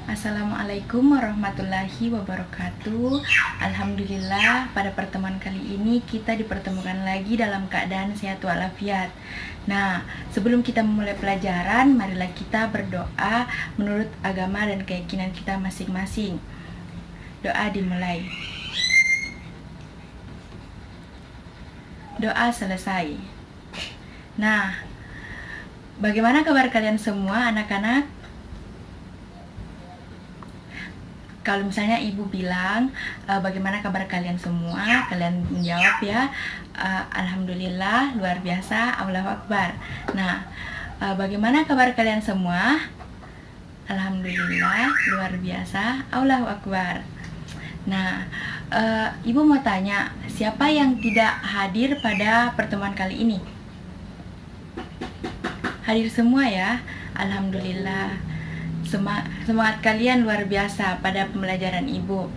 Assalamualaikum warahmatullahi wabarakatuh. Alhamdulillah, pada pertemuan kali ini kita dipertemukan lagi dalam keadaan sehat walafiat. Nah, sebelum kita memulai pelajaran, marilah kita berdoa menurut agama dan keyakinan kita masing-masing. Doa dimulai. Doa selesai. Nah, bagaimana kabar kalian semua, anak-anak? Kalau misalnya ibu bilang bagaimana kabar kalian semua, kalian menjawab ya, alhamdulillah, luar biasa, Allahu Akbar. Nah, bagaimana kabar kalian semua? Alhamdulillah, luar biasa, Allahu Akbar. Nah, ibu mau tanya, siapa yang tidak hadir pada pertemuan kali ini? Hadir semua ya, alhamdulillah. Semangat kalian luar biasa pada pembelajaran ibu.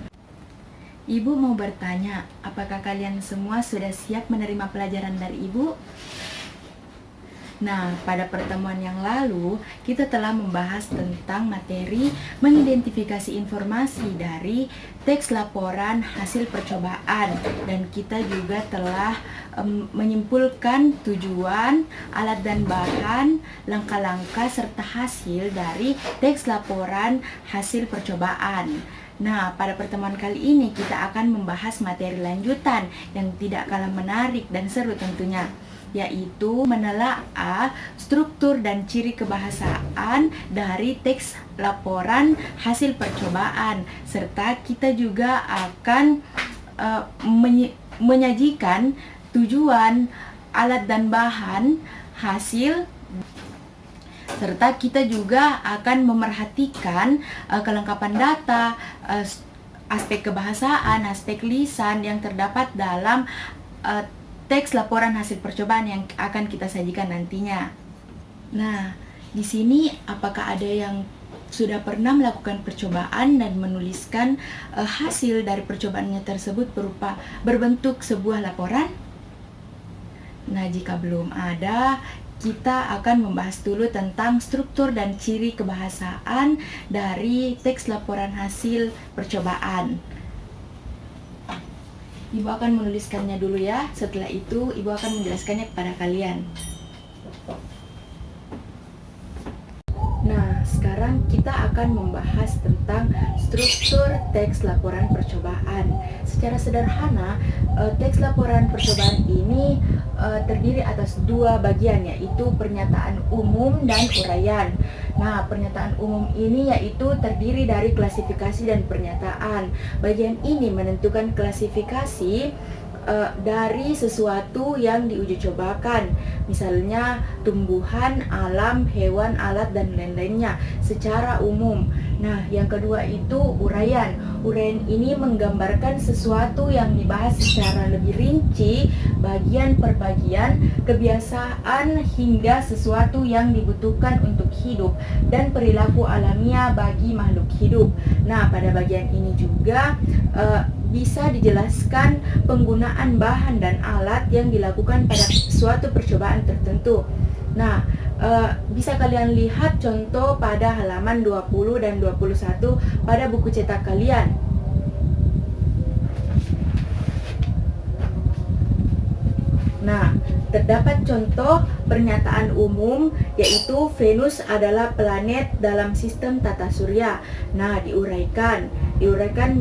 Ibu mau bertanya, apakah kalian semua sudah siap menerima pelajaran dari ibu? Nah, pada pertemuan yang lalu, kita telah membahas tentang materi mengidentifikasi informasi dari teks laporan hasil percobaan, dan kita juga telah menyimpulkan tujuan, alat dan bahan, langkah-langkah serta hasil dari teks laporan hasil percobaan. Nah, pada pertemuan kali ini kita akan membahas materi lanjutan yang tidak kalah menarik dan seru tentunya, yaitu menelaah struktur dan ciri kebahasaan dari teks laporan hasil percobaan, serta kita juga akan menyajikan tujuan, alat dan bahan, hasil, serta kita juga akan memerhatikan kelengkapan data, aspek kebahasaan, aspek lisan yang terdapat dalam teks laporan hasil percobaan yang akan kita sajikan nantinya. Nah, di sini apakah ada yang sudah pernah melakukan percobaan dan menuliskan hasil dari percobaannya tersebut berupa berbentuk sebuah laporan? Nah, jika belum ada, kita akan membahas dulu tentang struktur dan ciri kebahasaan dari teks laporan hasil percobaan. Ibu akan menuliskannya dulu ya, setelah itu ibu akan menjelaskannya kepada kalian. Nah, sekarang kita akan membahas tentang struktur teks laporan percobaan. Secara sederhana, teks laporan percobaan ini terdiri atas dua bagian, yaitu pernyataan umum dan uraian. Nah, pernyataan umum ini yaitu terdiri dari klasifikasi dan pernyataan. Bagian ini menentukan klasifikasi dari sesuatu yang diuji cobakan, misalnya tumbuhan, alam, hewan, alat, dan lain-lainnya secara umum. Nah, yang kedua itu uraian. Uraian ini menggambarkan sesuatu yang dibahas secara lebih rinci, bagian per bagian, kebiasaan hingga sesuatu yang dibutuhkan untuk hidup dan perilaku alamiah bagi makhluk hidup. Nah, pada bagian ini juga bisa dijelaskan penggunaan bahan dan alat yang dilakukan pada suatu percobaan tertentu. Nah, bisa kalian lihat contoh pada halaman 20 dan 21 pada buku cetak kalian. Nah, terdapat contoh pernyataan umum, yaitu Venus adalah planet dalam sistem tata surya. Nah, diuraikan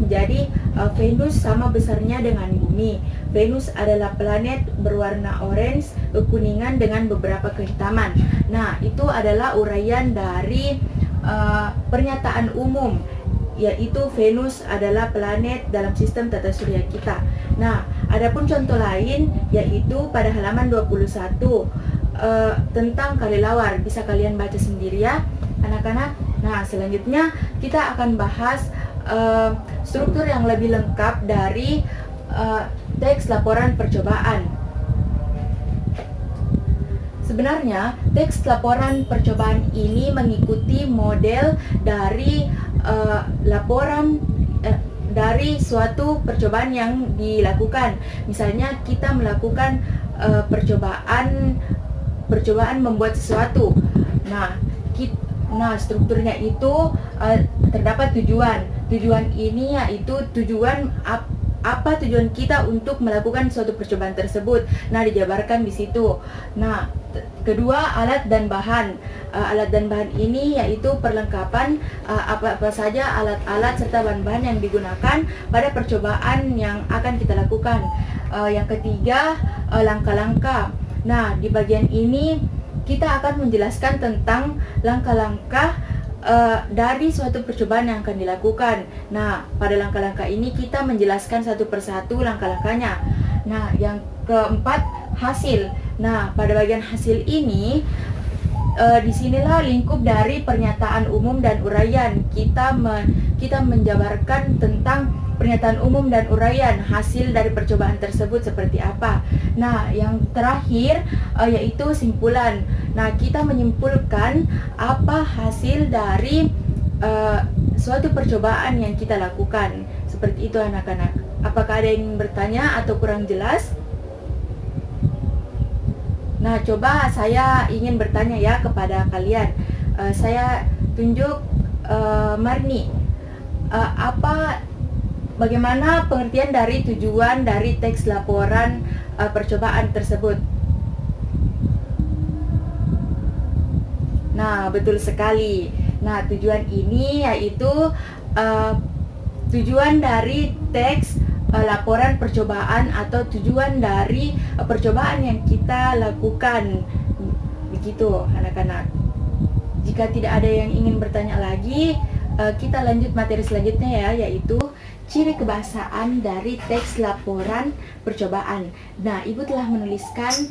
menjadi Venus sama besarnya dengan bumi. Venus adalah planet berwarna orange kekuningan dengan beberapa kehitaman. Nah, itu adalah uraian dari pernyataan umum, yaitu Venus adalah planet dalam sistem tata surya kita. Nah, adapun contoh lain yaitu pada halaman 21 tentang kelelawar. Bisa kalian baca sendiri ya, anak-anak. Nah, selanjutnya kita akan bahas struktur yang lebih lengkap dari teks laporan percobaan. Sebenarnya, teks laporan percobaan ini mengikuti model dari laporan dari suatu percobaan yang dilakukan. Misalnya kita melakukan percobaan membuat sesuatu. Nah, strukturnya itu terdapat tujuan. Tujuan ini yaitu tujuan apa tujuan kita untuk melakukan suatu percobaan tersebut. Nah, dijabarkan di situ. Nah, kedua, alat dan bahan. Alat dan bahan ini yaitu perlengkapan apa saja alat-alat serta bahan-bahan yang digunakan pada percobaan yang akan kita lakukan. Yang ketiga, langkah-langkah. Nah, di bagian ini kita akan menjelaskan tentang langkah-langkah dari suatu percobaan yang akan dilakukan. Nah, pada langkah-langkah ini kita menjelaskan satu persatu langkah-langkahnya. Nah, yang keempat, hasil. Nah, pada bagian hasil ini disinilah lingkup dari pernyataan umum dan uraian. Kita menjabarkan tentang pernyataan umum dan uraian hasil dari percobaan tersebut seperti apa. Nah, yang terakhir yaitu simpulan. Nah, kita menyimpulkan apa hasil dari suatu percobaan yang kita lakukan. Seperti itu anak-anak. Apakah ada yang ingin bertanya atau kurang jelas? Nah, coba saya ingin bertanya ya kepada kalian. Saya tunjuk Marni. Bagaimana pengertian dari tujuan dari teks laporan percobaan tersebut? Nah, betul sekali. Nah, tujuan ini yaitu tujuan dari teks laporan percobaan atau tujuan dari percobaan yang kita lakukan. Begitu, anak-anak. Jika tidak ada yang ingin bertanya lagi, kita lanjut materi selanjutnya ya, yaitu ciri kebahasaan dari teks laporan percobaan. Nah, Ibu telah menuliskan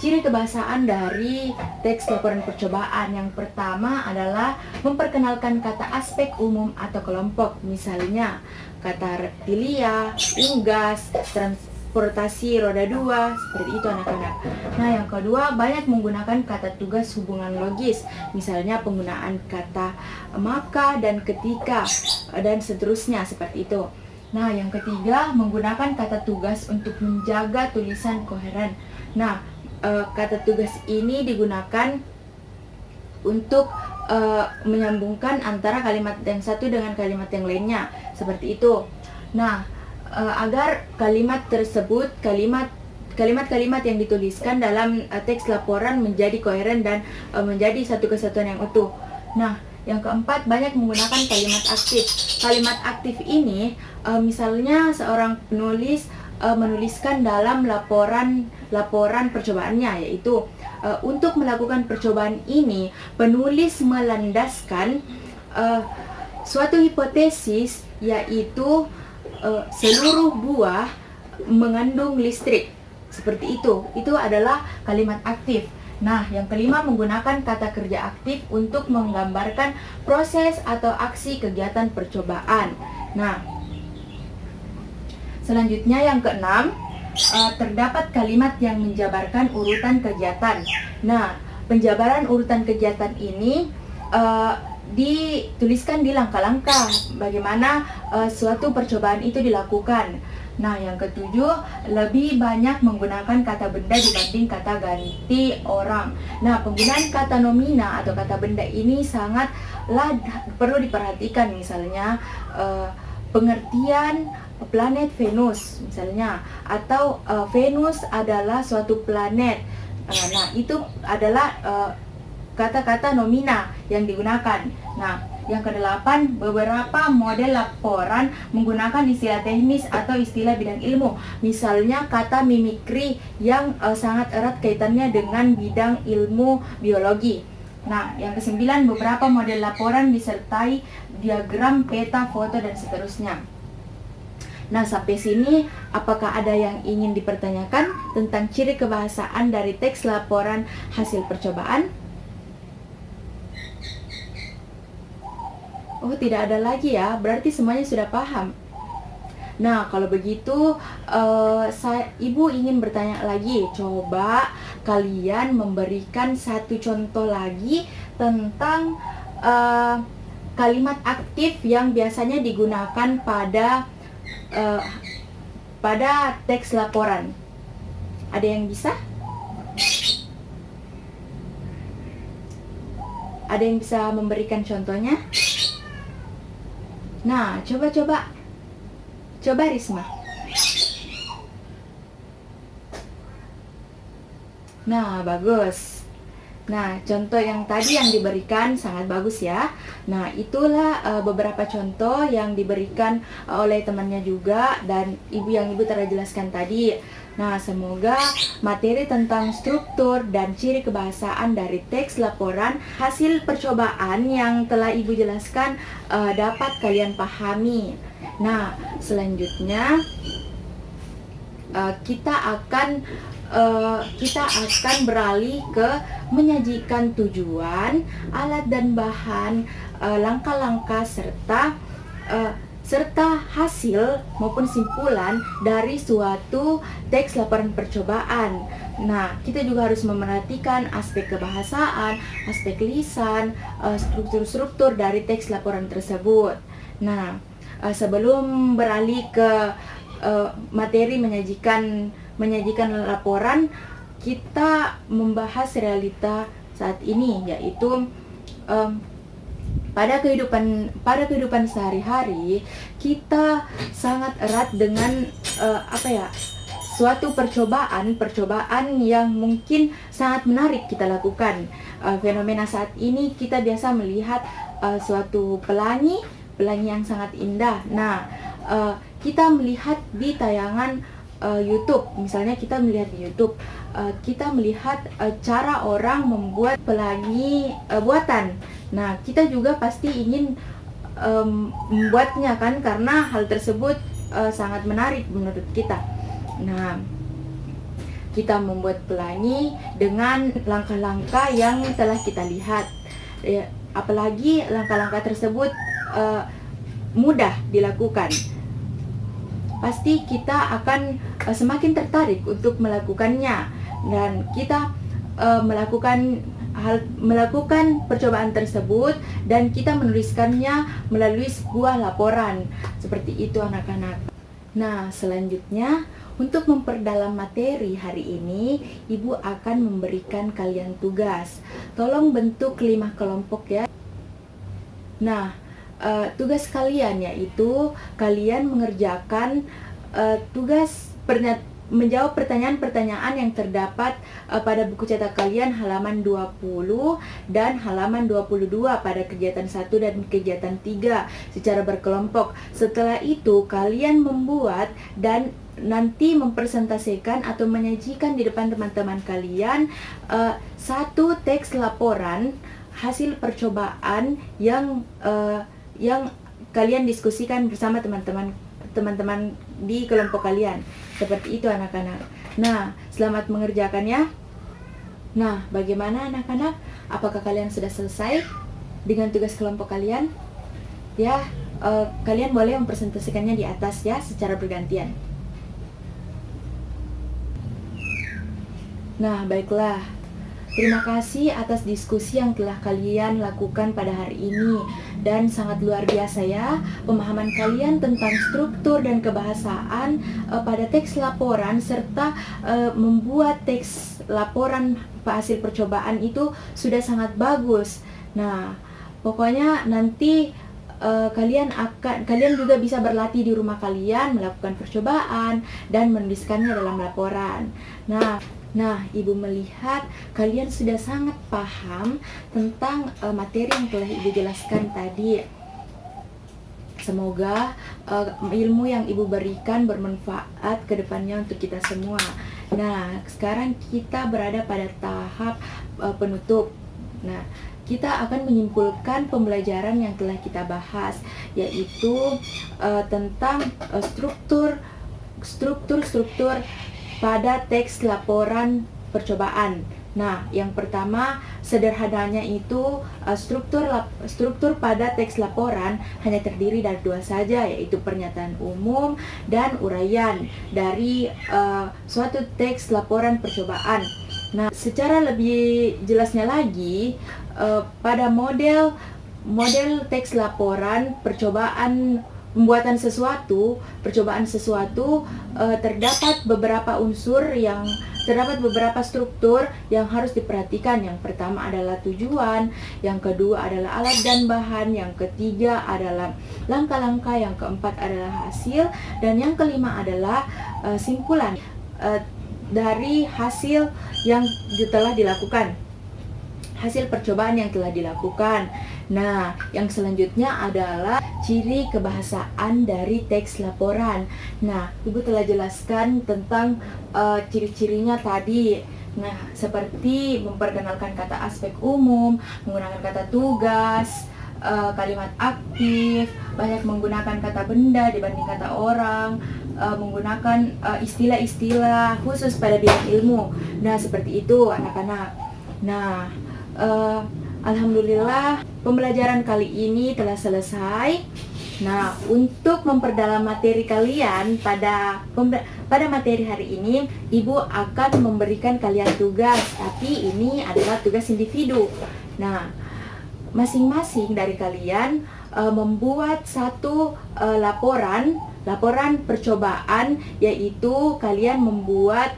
ciri kebahasaan dari teks laporan percobaan. Yang pertama adalah memperkenalkan kata aspek umum atau kelompok. Misalnya, kata reptilia, unggas, transportasi roda 2, seperti itu anak-anak. Nah, yang kedua, banyak menggunakan kata tugas hubungan logis. Misalnya penggunaan kata maka dan ketika dan seterusnya, seperti itu. Nah, yang ketiga, menggunakan kata tugas untuk menjaga tulisan koheren. Nah, kata tugas ini digunakan untuk menyambungkan antara kalimat yang satu dengan kalimat yang lainnya, seperti itu. Nah, agar kalimat tersebut, kalimat-kalimat yang dituliskan dalam teks laporan menjadi koheren dan menjadi satu kesatuan yang utuh. Nah, yang keempat, banyak menggunakan kalimat aktif. Kalimat aktif ini misalnya seorang penulis menuliskan dalam laporan percobaannya, yaitu untuk melakukan percobaan ini penulis melandaskan suatu hipotesis, yaitu seluruh buah mengandung listrik. Seperti itu. Itu adalah kalimat aktif. Nah, yang kelima, menggunakan kata kerja aktif untuk menggambarkan proses atau aksi kegiatan percobaan. Nah, selanjutnya yang keenam, terdapat kalimat yang menjabarkan urutan kegiatan. Nah, penjabaran urutan kegiatan ini dituliskan di langkah-langkah bagaimana suatu percobaan itu dilakukan. Nah, yang ketujuh, lebih banyak menggunakan kata benda dibanding kata ganti orang. Nah, penggunaan kata nomina atau kata benda ini sangatlah perlu diperhatikan. Misalnya pengertian planet Venus misalnya, atau Venus adalah suatu planet. Nah, itu adalah kata-kata nomina yang digunakan. Nah, yang kedelapan, beberapa model laporan menggunakan istilah teknis atau istilah bidang ilmu. Misalnya kata mimikri yang sangat erat kaitannya dengan bidang ilmu biologi. Nah, yang kesembilan, beberapa model laporan disertai diagram, peta, foto, dan seterusnya. Nah, sampai sini apakah ada yang ingin dipertanyakan tentang ciri kebahasaan dari teks laporan hasil percobaan? Oh, tidak ada lagi ya, berarti semuanya sudah paham. Nah, kalau begitu Ibu ingin bertanya lagi. Coba kalian memberikan satu contoh lagi tentang kalimat aktif yang biasanya digunakan pada teks laporan. Ada yang bisa? Ada yang bisa memberikan contohnya? Nah, coba Risma. Nah, bagus. Nah, contoh yang tadi yang diberikan sangat bagus ya. Nah, itulah beberapa contoh yang diberikan oleh temannya juga dan ibu telah jelaskan tadi. Nah, semoga materi tentang struktur dan ciri kebahasaan dari teks laporan hasil percobaan yang telah ibu jelaskan dapat kalian pahami. Nah, selanjutnya kita akan beralih ke menyajikan tujuan, alat dan bahan, langkah-langkah serta hasil maupun simpulan dari suatu teks laporan percobaan. Nah, kita juga harus memerhatikan aspek kebahasaan, aspek lisan, struktur-struktur dari teks laporan tersebut. Nah, sebelum beralih ke materi menyajikan laporan, kita membahas realita saat ini, yaitu pada kehidupan sehari-hari kita sangat erat dengan suatu percobaan yang mungkin sangat menarik kita lakukan. Fenomena saat ini kita biasa melihat suatu pelangi yang sangat indah. Nah, kita melihat di tayangan YouTube, misalnya kita melihat di YouTube, kita melihat cara orang membuat pelangi buatan. Nah, kita juga pasti ingin membuatnya kan, karena hal tersebut sangat menarik menurut kita. Nah, kita membuat pelangi dengan langkah-langkah yang telah kita lihat, apalagi langkah-langkah tersebut mudah dilakukan. Pasti kita akan semakin tertarik untuk melakukannya, dan kita melakukan percobaan tersebut dan kita menuliskannya melalui sebuah laporan. Seperti itu anak-anak. Nah, selanjutnya untuk memperdalam materi hari ini, Ibu akan memberikan kalian tugas. Tolong bentuk 5 kelompok ya. Nah, tugas kalian yaitu kalian mengerjakan tugas menjawab pertanyaan-pertanyaan yang terdapat pada buku cetak kalian halaman 20 dan halaman 22 pada kegiatan 1 dan kegiatan 3 secara berkelompok. Setelah itu kalian membuat dan nanti mempresentasikan atau menyajikan di depan teman-teman kalian satu teks laporan hasil percobaan yang kalian diskusikan bersama teman-teman di kelompok kalian. Seperti itu anak-anak. Nah, selamat mengerjakannya. Nah, bagaimana anak-anak? Apakah kalian sudah selesai dengan tugas kelompok kalian? Ya, kalian boleh mempresentasikannya di atas ya, secara bergantian. Nah, baiklah. Terima kasih atas diskusi yang telah kalian lakukan pada hari ini. Dan sangat luar biasa ya, pemahaman kalian tentang struktur dan kebahasaan pada teks laporan serta membuat teks laporan hasil percobaan itu sudah sangat bagus. Nah, pokoknya nanti kalian juga bisa berlatih di rumah kalian, melakukan percobaan dan menuliskannya dalam laporan. Nah, Ibu melihat kalian sudah sangat paham tentang materi yang telah Ibu jelaskan tadi. Semoga ilmu yang Ibu berikan bermanfaat ke depannya untuk kita semua. Nah, sekarang kita berada pada tahap penutup. Nah, kita akan menyimpulkan pembelajaran yang telah kita bahas, yaitu tentang struktur pada teks laporan percobaan. Nah, yang pertama sederhananya itu struktur pada teks laporan hanya terdiri dari 2 saja, yaitu pernyataan umum dan uraian dari suatu teks laporan percobaan. Nah, secara lebih jelasnya lagi, pada model teks laporan percobaan pembuatan sesuatu, percobaan sesuatu, terdapat beberapa struktur yang harus diperhatikan. Yang pertama adalah tujuan, yang kedua adalah alat dan bahan, yang ketiga adalah langkah-langkah, yang keempat adalah hasil, dan yang kelima adalah simpulan dari hasil yang telah dilakukan, hasil percobaan yang telah dilakukan. Nah, yang selanjutnya adalah ciri kebahasaan dari teks laporan. Nah, Ibu telah jelaskan tentang ciri-cirinya tadi. Nah, seperti memperkenalkan kata aspek umum, menggunakan kata tugas, kalimat aktif, banyak menggunakan kata benda dibanding kata orang, menggunakan istilah-istilah khusus pada bidang ilmu. Nah, seperti itu anak-anak. Nah, alhamdulillah pembelajaran kali ini telah selesai. Nah, untuk memperdalam materi kalian pada materi hari ini, Ibu akan memberikan kalian tugas, tapi ini adalah tugas individu. Nah, masing-masing dari kalian membuat satu laporan percobaan, yaitu kalian membuat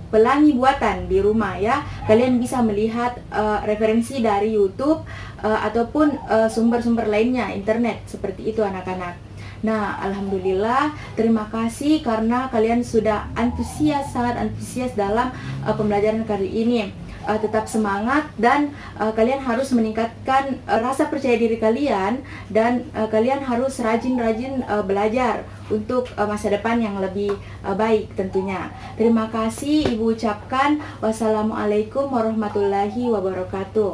pelangi buatan di rumah ya. Kalian bisa melihat referensi dari YouTube ataupun sumber-sumber lainnya, internet, seperti itu anak-anak. Nah, alhamdulillah, terima kasih karena kalian sudah sangat antusias dalam pembelajaran kali ini. Tetap semangat dan kalian harus meningkatkan rasa percaya diri kalian, dan kalian harus rajin-rajin belajar untuk masa depan yang lebih baik tentunya. Terima kasih Ibu ucapkan. Wassalamualaikum warahmatullahi wabarakatuh.